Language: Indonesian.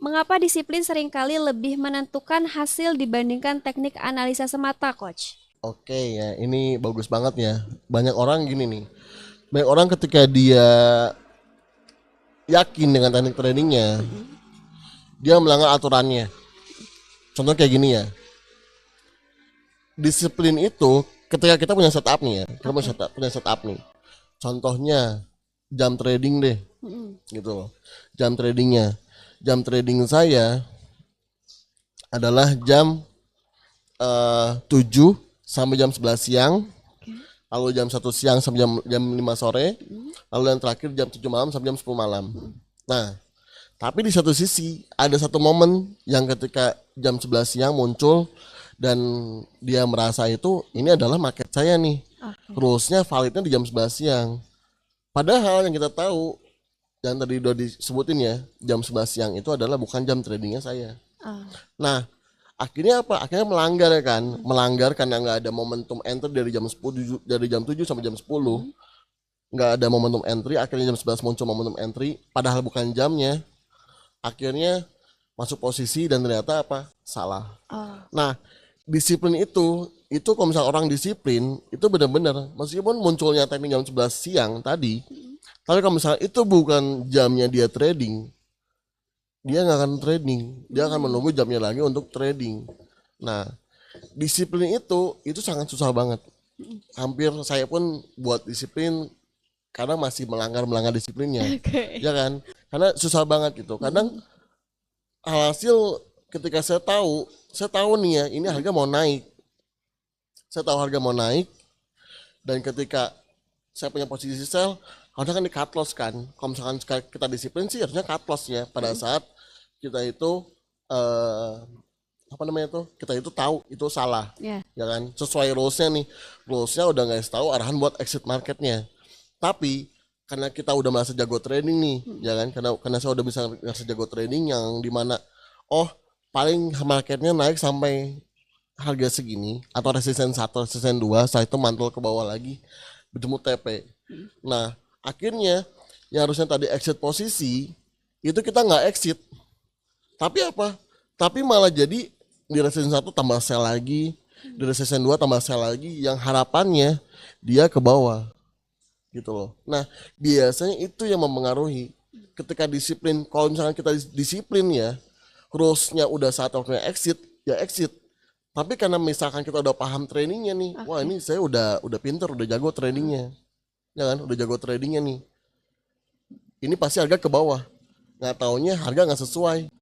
Mengapa disiplin seringkali lebih menentukan hasil dibandingkan teknik analisa semata, Coach? Oke ya, ini bagus banget ya. Banyak orang gini nih. Banyak orang ketika dia yakin dengan teknik tradingnya, Mm-mm. dia melanggar aturannya. Contoh kayak gini ya. Disiplin itu ketika kita punya setup nih ya. Kita Oke. punya setup nih. Contohnya jam trading deh, Mm-mm. gitu loh. Jam tradingnya. Jam trading saya adalah jam 7 sampai jam 11 siang, Oke. lalu jam 1 siang sampai jam 5 sore, Mm-mm. lalu yang terakhir jam 7 malam sampai jam 10 malam. Mm-mm. Nah, tapi di satu sisi ada satu momen yang ketika jam 11 siang muncul dan dia merasa itu ini adalah market saya nih. Oke. Rulesnya validnya di jam 11 siang. Padahal yang kita tahu yang tadi udah disebutin ya, jam 11 siang itu adalah bukan jam tradingnya saya. Ah. Nah, akhirnya apa? Akhirnya melanggar ya kan? Melanggar karena nggak ada momentum entry dari jam 10, dari jam 7 sampai jam 10. Mm-mm. Nggak ada momentum entry, akhirnya jam 11 muncul momentum entry, padahal bukan jamnya. Akhirnya masuk posisi dan ternyata apa? Salah. Oh. Nah, disiplin itu kalau misalnya orang disiplin, itu benar-benar meskipun munculnya teknik jam 11 siang tadi, Mm-mm. tapi kalau misalnya itu bukan jamnya dia trading, dia nggak akan trading, dia akan Mm. menunggu jamnya lagi untuk trading. Nah, disiplin itu sangat susah banget. Mm-mm. Hampir saya pun buat disiplin karena masih melanggar disiplinnya, Oke. ya kan? Karena susah banget gitu. Kadang Mm-mm. alhasil ketika saya tahu nih ya, ini harga mau naik. Saya tahu harga mau naik dan ketika saya punya posisi sell, harusnya kan di cut loss kan. Kalau misalkan kita disiplin sih harusnya cut loss ya pada Mm-mm. saat kita itu eh, apa namanya itu kita itu tahu itu salah, Ya. ya kan, sesuai rulesnya nih, rulesnya udah nggak tahu arahan buat exit marketnya, tapi karena kita udah merasa jago trading nih, Mm. ya kan, karena saya udah bisa merasa jago trading yang dimana oh paling marketnya naik sampai harga segini atau resisten 1 resisten 2 setelah itu mantul ke bawah lagi bertemu TP. Mm. Nah akhirnya yang harusnya tadi exit posisi itu kita nggak exit, tapi apa, tapi malah jadi di resisten 1 tambah sell lagi, di resisten 2 tambah sell lagi, yang harapannya dia ke bawah gitu loh. Nah biasanya itu yang mempengaruhi ketika disiplin. Kalau misalkan kita disiplin ya, rulesnya udah saat waktunya exit ya exit, tapi karena misalkan kita udah paham trainingnya nih, wah Oke. ini saya udah pinter, udah jago Ah. trainingnya, ya kan, udah jago trainingnya nih, ini pasti harga ke bawah, nggak taunya harga nggak sesuai.